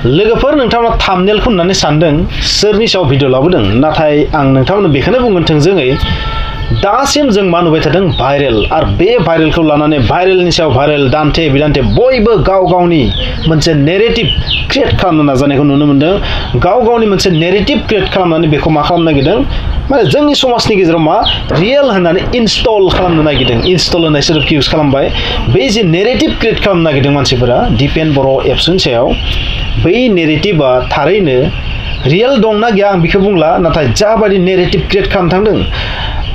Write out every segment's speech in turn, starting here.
लोगोफोर नोंथांमोना थाम्बनेलखौ नुनानै सानदों सोरनि सायाव भिडिअ लाबोदों नाथाय आं नोंथांमोननो बेखौनो बुंगोन थोंजोङै दासिम जों मा नुबाय थादों भाइरेल आरो बे भाइरेलखौ लानानै भाइरेलनि सायाव भाइरेल दान्थे बिदान्थे बयबो गाव गावनि मोनसे नेरेटिभ क्रिएट खालामनो नाजानायखौ नुनो मोनदों गाव गावनि मोनसे नेरेटिभ क्रिएट खालामनानै बेखौ मा खालामनो नागिरदों माने जोंनि समाजनि गेजेराव मा रियेल होननानै इनस्टल खालामनो नागिरदों इनस्टल होननाय सोदोबखौ इउज खालामबाय बै जे नेरेटिभ क्रिएट खालामनो नागिरदों मानसिफोरा दिपेन बर' एबसुनि सायाव बै नेरेटिभा थारैनो रियेल दंना गैया आं बेखौ बुंला नाथाय जाबायदि नेरेटिभ क्रिएट खालामनो थांदों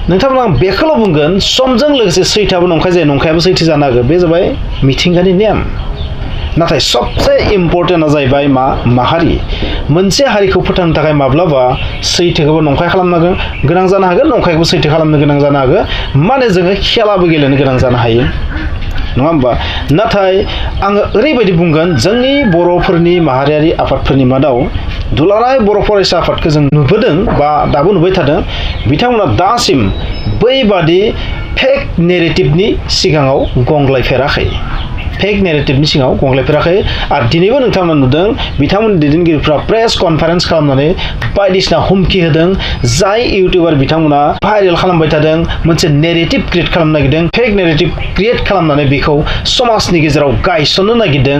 नोंथांमोना आं बेखौल' बुंगोन समजों लोगोसे सैथोआबो नंखाय जायो नंखायाबो सैथो जानो हागौ बे जाबाय मिथिंगानि नेम नाथाय सबसे इम्पर्टेन्टआ जाहैबाय मा माहारि मोनसे हारिखौ फोथांनो थाखाय माब्लाबा सैथोखौबो नंखाय खालामनो गोनां जानो हागोन नंखायखौबो सैथो खालामनो गोनां जानो हागोन माने जोङो खेलाबो गेलेनो गोनां जानो हायो नङा होमबा नाथाय आङो ओरैबायदि बुंगोन जोंनि बर'फोरनि माहारियारि आफादफोरनि मादाव दुलाराय बर' फरायसा आफादखौ जों नुबोदों बा दाबो नुबाय थादों बिथांमोना दासिम बैबादि फेक नेरेटिभनि सिगाङाव गंग्लायफेराखै फेक नेरेटिभनि सिगाङाव गंग्लायफेराखै आरो दिनैबो नोंथांमोना नुदों बिथांमोननि दैदेनगिरिफ्रा प्रेस कनफारेन्स खालामनानै बायदिसिना हुमखि होदों जाय इउटिउबार बिथांमोना भाइरेल खालामबाय थादों मोनसे नेरेटिभ क्रिएट खालामनो नागिरदों फेक नेरेटिभ क्रिएट खालामनानै बेखौ समाजनि गेजेराव गायसननो नागिरदों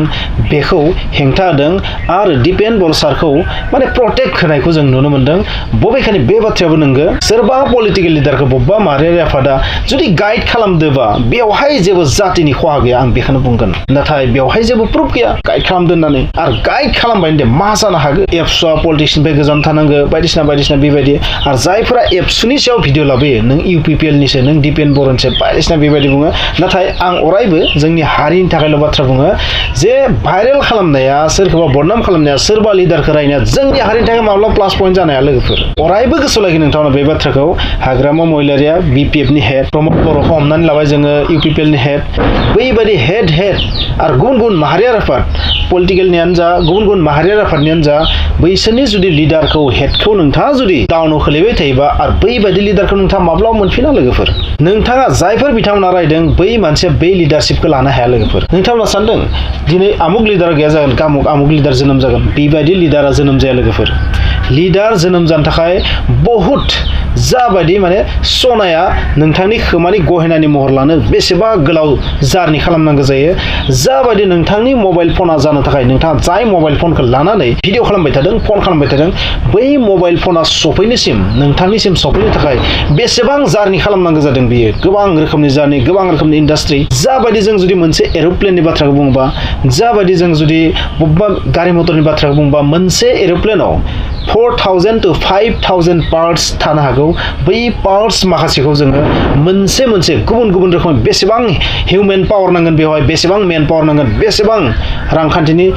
बेखौ हेंथा होदों आरो दिपेन बर' सारखौ माने प्रटेक्ट होनायखौ जों नुनो मोनदों बबेखानि बे बाथ्रायाबो नंगौ सोरबा पलिटिकेल लिडारखौ बबेबा माहारियारि आफादा जुदि गाइड खालामदोंबा बेवहाय जेबो जातिनि खहा गैया आं बेखौनो बुंगोन नाथाय बेवहाय जेबो प्रुफ गैया गाइड खालामदों होननानै आरो गाइड खालामबाय दे मा जानो हागौ एबसुआ पलिटिक्सनिफ्राय गोजान थानांगौ बायदिसिना बेबायदि आरो जायफोरा एबसुनि सायाव भिडिअ लाबोयो नों इउपिपिएलनिसो नों दिपेन बर'निसो बायदिसिना बेबायदि बुङो नाथाय आं अरायबो जोंनि हारिनि थाखायल' बाथ्रा बुङो जे भाइरेल खालामनाया सोरखौबा बदनाम खालामनाया सोरबा लिडारखौ रायनाया जोंनि हारिनि थाखाय माब्ला प्लास पइन्ट जानो हाया लोगोफोर अरायबो गोसोआव लाखि नोंथांमोना बे बाथ्राखौ हाग्रामा महिलारिया बिपिएफनि हेड प्रमद बर'खौ हमनानै लाबाय जोङो इउपिपिएलनि हेड बैबायदि हेड आरो गुबुन गुबुन माहारियारि आफाद पलिटिकेलनियानो जा गुबुन गुबुन माहारियारि आफादनियानो जा बैसोरनि जुदि लिडारखौ हेडखौ नोंथाङा जुदि डाउनाव खोलैबाय थायोबा आरो बैबायदि लिडारखौ नोंथाङा माब्लाबा मोनफिना लोगोफोर नोंथाङा जायफोर बिथांमोना रायदों बै मानसिया बै लिडारशिपखौ लानो हाया लोगोफोर नोंथांमोना सानदों दिनै आमुक लिडार गैया जागोन आमुक लिडार जोनोम जागोन बेबायदि लिडारा जोनोम जाया लोगोफोर लिडार जोनोम जानो थाखाय बहुद जाबायदि माने सनाया नोंथांनि खोमानि गहेनानि महर लानो बेसेबा गोलाव जारनि खालामनांगौ जायो जाबायदि नोंथांनि मबाइल फना जानो थाखाय नोंथाङा जाय मबाइल फनखौ लानानै भिडिअ खालामबाय थादों फन खालामबाय थादों बै मबाइल फना सफैनोसिम नोंथांनिसिम सफैनो थाखाय बेसेबां जारनि खालामनांगौ जादों बियो गोबां रोखोमनि जारनि गोबां रोखोमनि इन्डास्ट्रि जाबायदि जों जुदि मोनसे एर'प्लेननि बाथ्राखौ बुङोबा जाबायदि जों जुदि बबेबा गारि मटरनि बाथ्राखौ बुङोबा मोनसे एर'प्लेनाव 4,000 to 5,000 पार्टस थानो हागौ बै पार्टस माखासेखौ जोङो मोनसे गुबुन गुबुन रोखोमनि बेसेबां हिउमेन पावर नांगोन बेवहाय बेसेबां मेन पावर नांगोन बेसेबां रांखान्थिनि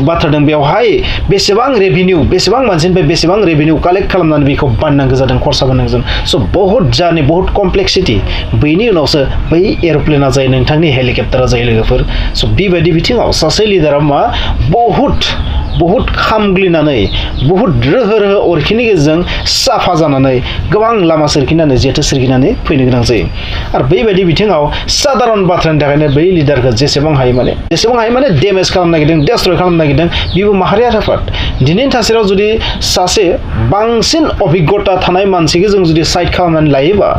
बाथ्रा दं बेवहाय बेसेबां रेभिनिउ बेसेबां मानसिनिफ्राय बेसेबां रेभिनिउ कालेक्ट खालामनानै बेखौ बानायनांगौ जादों खरसा बानायनांगौ जादों स' बहुत जारनि बहुत कमप्लेक्सिटी बैनि उनावसो बै एर'प्लेना जायो नोंथांनि हेलिकप्टारा जायो लोगोफोर स' बेबायदि बिथिङाव सासे लिडारा मा बहुत खामग्लिनानै बहुत रोहो अरखिनि गेजेरजों साफा जानानै गोबां लामा सोरखिनानै जेथो सोरखिनानै फैनो गोनां जायो आरो बैबायदि बिथिङाव साधारन बाथ्रानि थाखायनो बै लिडारखौ जेसेबां हायो माने डेमेज खालामनो नागिरदों डेस्ट्रय खालामनो नागिरदों बेबो माहारियारि आफाद दिनैनि थासारियाव जुदि सासे बांसिन अभिज्ञता थानाय मानसिखौ जों जुदि साइड खालामनानै लायोबा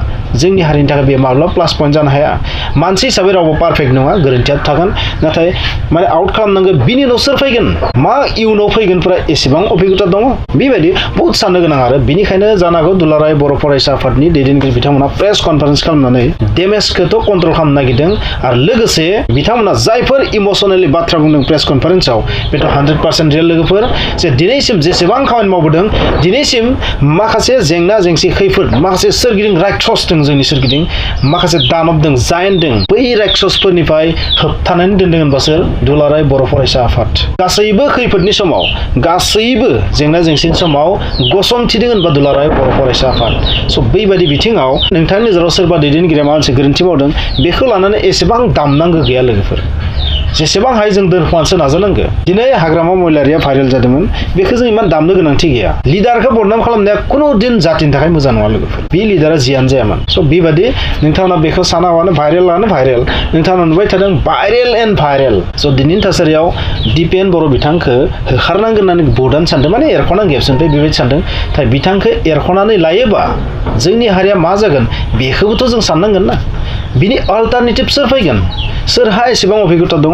जोंनि हारिनि थाखाय बे माब्ला प्लास पइन्ट जानो हाया मानसि हिसाबै रावबो पारफेक्ट नङा गोरोन्थिया थागोन नाथाय माने आउट खालामनांगौ बिनि उनाव सोर फैगोन मा इयुनाव फैगोनफोरा एसेबां अभिज्ञता दङ बेबायदि बहुत साननो गोनां आरो बिनिखायनो जानो हागौ दुलाराय बर' फरायसा आफादनि दैदेनगिरि बिथांमोना प्रेस कनफारेन्स खालामनानै डेमेजखौथ' कन्ट्रल खालामनो नागिरदों आरो लोगोसे बिथांमोना जायफोर इमसनेलि बाथ्रा बुंदों प्रेस कनफारेन्सआव बेथ' 100% रियेल लोगोफोर जे दिनैसिम जेसेबां खामानि मावबोदों दिनैसिम माखासे जेंना जेंसि खैफोद माखासे सोरगिदिं राक्षस दं जोंनि सोरगिदिं माखासे दानब दं जायेन्ट दं बै राक्षसफोरनिफ्राय होबथानानै दोनदों होनबासो दुलाराय बर' फरायसा आफाद गासैबो खैफोदनि समाव गासैबो जेंना जेंसिनि समाव गसंथिदों होनबा दुलाराय बर' फरायसा आफाद स' बैबायदि बिथिङाव नोंथांनि नोजोराव सोरबा दैदेनगिरिया माबा मोनसे गोरोन्थि मावदों बेखौ लानानै एसेबां दामनांगौ गैया लोगोफोर जेसेबां हाय जों दोनखुमानोसो नाजानांगो दिनै हाग्रामा महिलारिया भाइरेल जादोंमोन बेखौ जों इमान दामनो गोनांथि गैया लिडारखौ बदनाम खालामनाया खुनु दिन जातिनि थाखाय मोजां नङा लोगोफोर बे लिडारा जियानो जायामोन स' बेबादि नोंथांमोना बेखौ सानाबानो भाइरेलानो भाइरेल नोंथांमोना नुबाय थादों भाइरेल एन्ड भाइरेल स' दिनैनि थासारियाव दिपेन बर' बिथांखौ होखारनांगोन होननानै बुहुदानो सानदों माने एरख'नांगौ एबसुनिफ्राय बेबायदि सानदों नाथाय बिथांखौ एरख'नानै लायोबा जोंनि हारिया मा जागोन बेखौबोथ' जों साननांगोन ना बिनि अल्टारनेटिभ सोर फैगोन सोरहा एसेबां अभिज्ञता दङ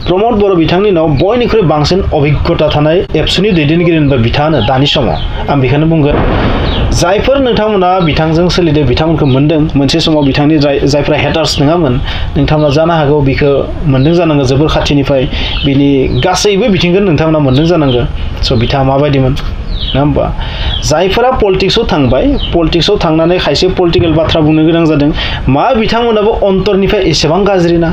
प्रमद बर' बिथांनि उनाव बयनिख्रुइ बांसिन अभिज्ञता थानाय एबसुनि दैदेनगिरि होनबा बिथाङानो दानि समाव आं बेखौनो बुंगोन जायफोर नोंथांमोना बिथांजों सोलिदों बिथांमोनखौ मोनदों मोनसे समाव बिथांनि जायफ्रा हेटार्स नङामोन नोंथांमोना जानो हागौ बिखौ मोनदों जानांगौ जोबोर खाथिनिफ्राय बिनि गासैबो बिथिंखौ नोंथांमोना मोनदों जानांगौ स' बिथाङा माबायदिमोन नङा होमबा जायफोरा पलिटिक्सआव थांबाय पलिटिक्सआव थांनानै खायसे पलिटिकेल बाथ्रा बुंनो गोनां जादों मा बिथांमोनाबो अन्तरनिफ्राय एसेबां गाज्रि ना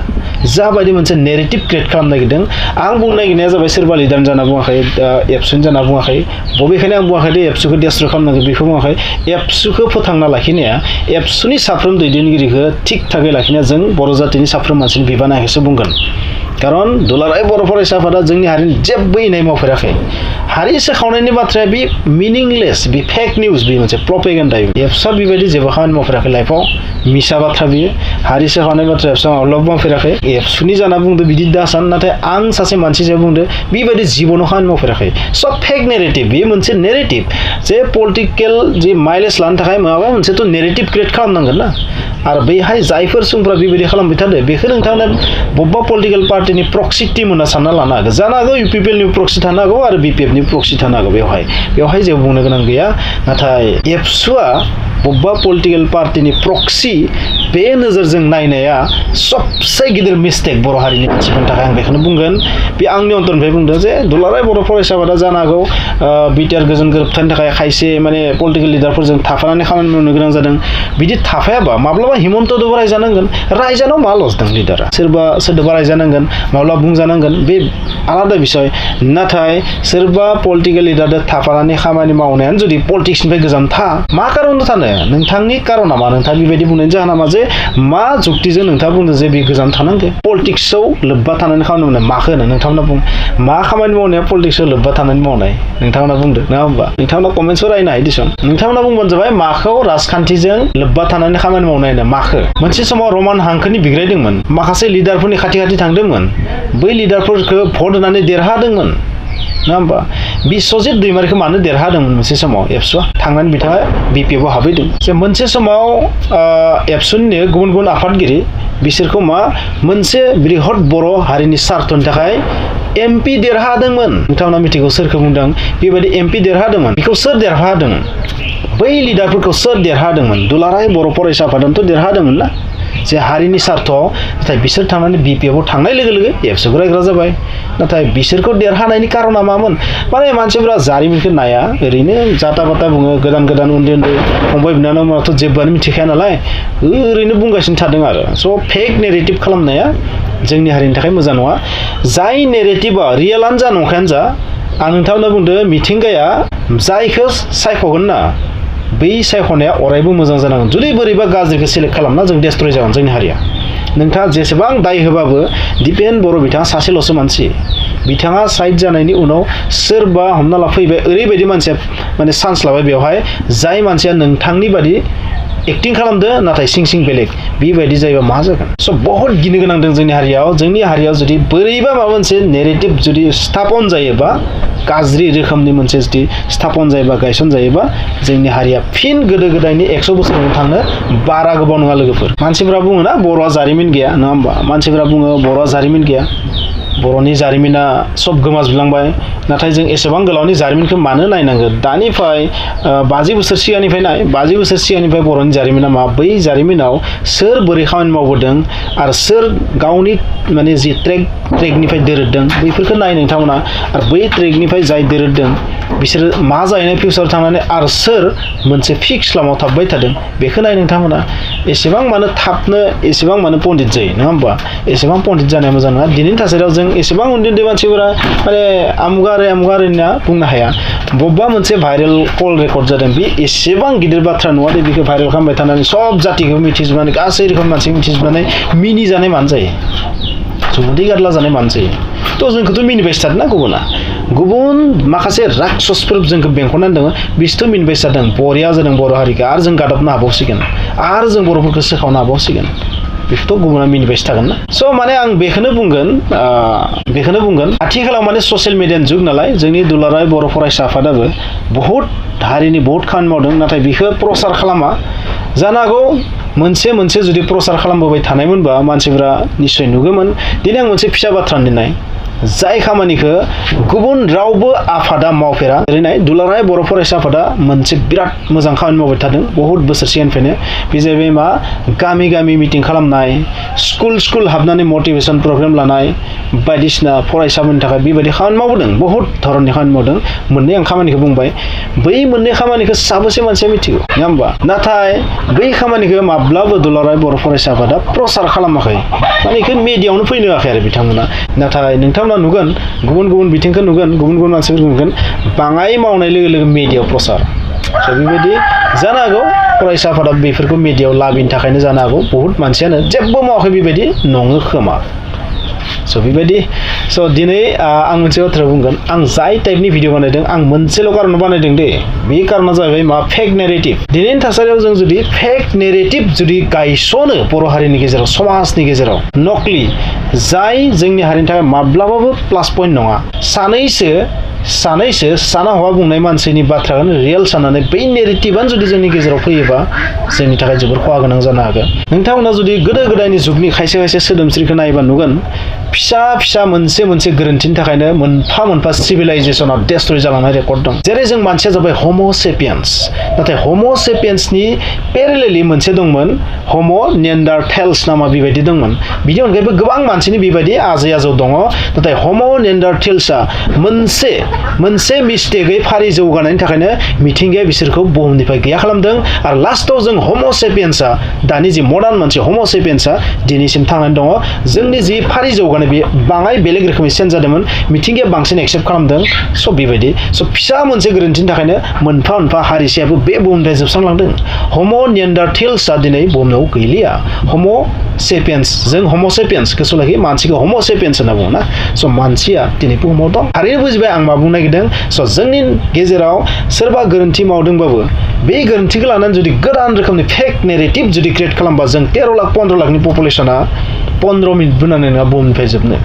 जाबायदि मोनसे नेरेटिभ क्रिएट खालामनो नागिरदों आं बुंनो नागिरनाया जाबाय सोरबा लिडार जाना बुङाखै एबसुनि जाना बुङाखै बबेखानि आं बुङाखै दे एबसुखौ डेस्ट्रय खालामनांगौ बेखौ बुङाखै एबसुखौ फोथांना लाखिनाया एबसुनि साफ्रोम दैदेनगिरिखौ थिग थाखै लाखिनाया जों बर' जातिनि साफ्रोम मानसिनि बिबान आंसो बुंगोन खारन दुलाराय बर' फरायसाफोरा जोंनि हारिनि जेबो इनाय मावफेराखै हारि सोखावनायनि बाथ्राया बे मिनिंलेस बे फेक निउस बे मोनसे प्रपेगेन्डा एबसुआ बेबायदि जेबो खामानि मावफेराखै लाइफआव मिसा बाथ्रा बियो हारि सोखावनाय बाथ्रा एबसुआ माब्लाबा मावफेराखै एबसुनि जाना बुंदो बिदि दासान नाथाय आं सासे मानसि जे बुंदो बेबायदि जिबनाव खामानि मावफेराखै सब फेक नेरेटिभ बेयो मोनसे नेरेटिभ जे पलिटिकेल जे माइलेज लानो थाखाय माबा मोनसेथ' नेरेटिभ क्रिएट खालामनांगोन ना आरो बैहाय जायफोर सुबुंफ्रा बेबायदि खालामबाय थादों बेखौ नोंथांमोना बबेबा पलिटिकेल पार्टिनि प्रक्सि टीम होनना सानना लानो हागौ जानो हागौ इउपिपिएलनि प्रक्सि थानो हागौ आरो बिपिएफनि प्रक्सि थानो हागौ बेवहाय जेबो बुंनो गोनां गैया नाथाय एबसुआ बबेबा पलिटिकेल पार्टिनि प्रक्सि बे नोजोरजों नायनाया सबसे गिदिर मिस्टेक बर' हारिनि मानसिफोरनि थाखाय आं बेखौनो बुंगोन बे आंनि अन्तरनिफ्राय बुंदों जे दुलाराय बर' फरायसाफोरा जानो हागौ बिटिआर गोजोन गोरोबथानि थाखाय खायसे माने पलिटिकेल लिडारफोरजों थाफानानै खामानि मावनो गोनां जादों बिदि थाफायाबा माब्लाबा हिमन्तदोबो रायजानांगोन रायजानायाव मा लस दं लिडारा सोरदोबा रायजानांगोन माब्लाबा बुंजानांगोन बे आलादा बिसय नाथाय सोरबा पलिटिकेल लिडारजों थाफानानै खामानि मावनायानो जुदि पलिटिक्सनिफ्राय गोजान मा कारन थानो नोंथांनि कारना मा नोंथाङा बेबायदि बुंनायनि जाहोना मा जे मा जुक्तिजों नोंथाङा बुंदों जे बे गोजान थानांगौ पलिटिक्सआव लोब्बा थानानै खामानि मावनाय माखो होनो नोंथांमोना बुं मा खामानि मावनाया पलिटिक्सआव लोब्बा थानानै मावनाय नोंथांमोना बुंदो नङा होमबा नोंथांमोना कमेन्ट्सआव रायनो हायो दिसन नोंथांमोना बुंबानो जाबाय माखौ राजखान्थिजों लोब्बा थानानै खामानि मावनाय होनो माखो मोनसे समाव रमान हांखोनि बिग्रायदोंमोन माखासे लिडारफोरनि खाथि थांदोंमोन बै लिडारफोरखौ भट होनानै देरहादोंमोन नङा होमबा बिश्वजित दैमारिखौ मानो देरहादोंमोन मोनसे समाव एबसुआ थांनानै बिथाङा बिपिएफआव हाबहैदों जे मोनसे समाव एबसुनिनो गुबुन गुबुन आफादगिरि बिसोरखौ मा मोनसे बृहत बर' हारिनि सार्थनि थाखाय एमपि देरहादोंमोन नोंथांमोना मिथिगौ सोरखौ बुंदों बेबायदि एमपि देरहादोंमोन बेखौ सोर देरहादों बै लिडारफोरखौ सोर देरहादोंमोन दुलाराय बर' फरायसा आफादानोथ' देरहादोंमोन ना जे हारिनि सार्थआव नाथाय बिसोर थांनानै बिपिएफआव थांनाय लोगो लोगो एबसुखौ रायग्रा जाबाय नाथाय बिसोरखौ देरहानायनि कारना मामोन माने मानसिफोरा जारिमिनखौ नाया ओरैनो जाता बाता बुङो गोदान उन्दै फंबाय बिनानावथ' जेबोआनो मिथिखाया नालाय ओरैनो बुंगासिनो थादों आरो स' फेक नेरेटिभ खालामनाया जोंनि हारिनि थाखाय मोजां नङा जाय नेरेटिभा रियेलानो जा नंखायानो जा आं नोंथांमोननो बुंदों मिथिंगाया जायखौ सायख'गोन ना बै सायख'नाया अरायबो मोजां जानांगोन जुदि बोरैबा गाज्रिखौ सेलेक्ट खालामना जों डेस्ट्रय जागोन जोंनि हारिया नोंथाङा जेसेबां दाय होबाबो दिपेन बर' बिथाङा सासेल'सो मानसि बिथाङा साइड जानायनि उनाव सोरबा हमना ला फैबाय ओरैबायदि मानसिया माने चान्स लाबाय बेवहाय जाय मानसिया नोंथांनि बादि एक्टिं खालामदो नाथाय सिं बेलेग बेबायदि जायोबा मा जागोन स' बहुत गिनो गोनां दं जोंनि हारियाव जुदि बोरैबा माबा मोनसे नेरेटिभ जुदि स्थापन जायोबा गाज्रि रोखोमनि मोनसे जुदि स्थापन जायोबा गायसन जायोबा जोंनि हारिया फिन गोदो गोदायनि 100 बोसोराव थांनो बारा गोबाव नङा लोगोफोर मानसिफोरा बुङो ना बर'आ जारिमिन गैया नङा होमबा मानसिफोरा बुङो बर'आ जारिमिन गैया बर'नि जारिमिना सब गोमाजोबलांबाय नाथाय जों एसेबां गोलावनि जारिमिनखौ मानो नायनांगौ दानिफ्राय 50 बोसोर सिगांनिफ्राय 50 बोसोर सिगांनिफ्राय बर'नि जारिमिना मा बै जारिमिनाव सोर बोरै खामानि मावबोदों आरो सोर गावनि माने जि ट्रेकनिफ्राय दोरोदों बैफोरखौ नाय नोंथांमोना आरो बै ट्रेकनिफ्राय जाय दोरोदों बिसोरो मा जाहैनाय फिउचाराव थांनानै आरो सोर मोनसे फिक्स लामायाव थाबबाय थादों बेखौ नाय नोंथांमोना एसेबां मानो थाबनो एसेबां मानो पण्डित जायो नङा होमबा एसेबां पण्डित जानाया मोजां नङा दिनैनि थासारियाव जों एसेबां उन्दै मानसिफोरा माने आमुगा होनना बुंनो हाया बबेबा मोनसे भाइरेल कल रेकर्ड जादों बे एसेबां गिदिर बाथ्रा नङा दे बेखौ भाइरेल खालामबाय थानानै सब जातिखौ मिथिजोबनानै गासै रोखोम मानसिखौ मिथिजोबनानै मिनिजानाय मानो जायो जुमुदै गारला जानाय मानसि थ' जोंखौथ' मिनिबायसो थादों ना गुबुना गुबुन माखासे राक्षसफोर जोंखौ बेंखननानै दङ बिसोरथ' मिनिबायसो थादों बरिया जादों बर' हारिखौ आरो जों गादबनो हाबावसिगोन आरो जों बर'फोरखौ सोखावनो हाबावसिगोन बेखौथ' गुबुना मिनिबायसो थागोन ना स' माने आं बेखौनो बुंगोन आथिखालाव माने ससियेल मिडियानि जुग नालाय जोंनि दुलाराय बर' फरायसा आफादाबो बहुत हारिनि बहुत खामानि मावदों नाथाय बेखौ प्रसार खालामा जानो हागौ मोनसे जुदि प्रसार खालामबोबाय थानायमोनबा मानसिफोरा निश्चय नुगौमोन दिनै आं मोनसे फिसा बाथ्रा होननाय जाय खामानिखौ गुबुन रावबो आफादा मावफेरा ओरैनो दुलाराय बर' फरायसा आफादा मोनसे बिराद मोजां खामानि मावबाय थादों बहुत बोसोर सिगांनिफ्रायनो बे जाहैबाय मा गामि गामि मिटिं खालामनाय स्कुल हाबनानै मटिभेसन प्रग्राम लानाय बायदिसिना फरायसाफोरनि थाखाय बेबायदि खामानि मावबोदों बहुत धरननि खामानि मावदों मोननै आं खामानिखौ बुंबाय बै मोननै खामानिखौ साबेसे मानसिया मिथिगौ नङा होमबा नाथाय बै खामानिखौ माब्लाबो दुलाराय बर' फरायसा आफादा प्रसार खालामाखै माने बेखौ मिडियायावनो फैनो होआखै आरो बिथांमोना नाथाय नोंथांमोना नुगोन गुबुन बिथिंखौ नुगोन गुबुन मानसिफोरखौ नुगोन बाङाय मावनाय लोगो लोगो मिडियायाव प्रसार स' बेबायदि जानो हागौ फरायसा आफादा बेफोरखौ मिडियायाव लाबोनो थाखायनो जानो हागौ बहुत मानसियानो जेबो मावाखै बेबायदि नङो खोमा स' बेबायदि स' दिनै आं मोनसे बाथ्रा बुंगोन आं जाय टाइपनि भिडिअ बानायदों आं मोनसेल' कारनाव बानायदों दे बे कारना जाहैबाय मा फेक नेरेटिभ दिनैनि थासारियाव जों जुदि फेक नेरेटिभ जुदि गायसनो बर' हारिनि गेजेराव समाजनि गेजेराव नकलि जाय जोंनि हारिनि थाखाय माब्लाबाबो प्लास पइन्ट नङा सानैसो साना हवा बुंनाय मानसिनि बाथ्राखौनो रियेल साननानै बै नेरेटिभआनो जुदि जोंनि गेजेराव फैयोबा जोंनि थाखाय जोबोर खहा गोनां जानो हागोन नोंथांमोना जुदि गोदो गोदायनि जुगनि खायसे सोदोमस्रिखौ नायोबा नुगोन फिसा मोनसे गोरोन्थिनि थाखायनो मोनफा सिभिलाइजेसना डेस्ट्रय जालांनाय रेकर्ड दं जेरै जों मानसिया जाबाय हम' सेपियन्स नाथाय हम' सेपियन्सनि पेरेलेलि मोनसे दंमोन हम' नेन्डारथेल्स नामा बेबायदि दंमोन बिनि अनगायैबो गोबां मानसिनि बेबायदि आजै आजौ दङ नाथाय हम' नेन्डारथेल्सआ मोनसे मिस्टेकै फारि जौगानायनि थाखायनो मिथिंगाया बिसोरखौ बुहुमनिफ्राय गैया खालामदों आरो लास्टआव जों हम' सेपियन्सआ दानि जि मडार्न मानसि हम' सेपियन्सआ दिनैसिम थांनानै दङ जोंनि जि फारि जौगानाय बे बाङाय बेलेग रोखोमै चेन्ज जादोंमोन मिथिंगाया बांसिन एक्सेप्ट खालामदों स' बेबायदि स' फिसा मोनसे गोरोन्थिनि थाखायनो मोनफा हारिसायाबो बे बुहुमनिफ्राय जोबस्रांलांदों हम' नेन्डारथेल्सआ दिनै बुहुमाव गैलिया हम' सेपियन्स जों हम' सेपियन्स गोसोलाखि मानसिखौ हम' सेपियन्स होनना बुङो ना स' मानसिया दिनै बुहुमाव दं थारैनो बुजिबाय आं मा बुंनो नागिरदों स' जोंनि गेजेराव सोरबा गोरोन्थि मावदोंबाबो बे गोरोन्थिखौ लानानै जुदि गोदान रोखोमनि फेक नेरेटिभ जुदि क्रिएट खालामबा जों 13 लाख 15 लाखनि पपुलेसना 15 मिनिट बुंनानै नङा बुहुमनिफ्राय जोबनो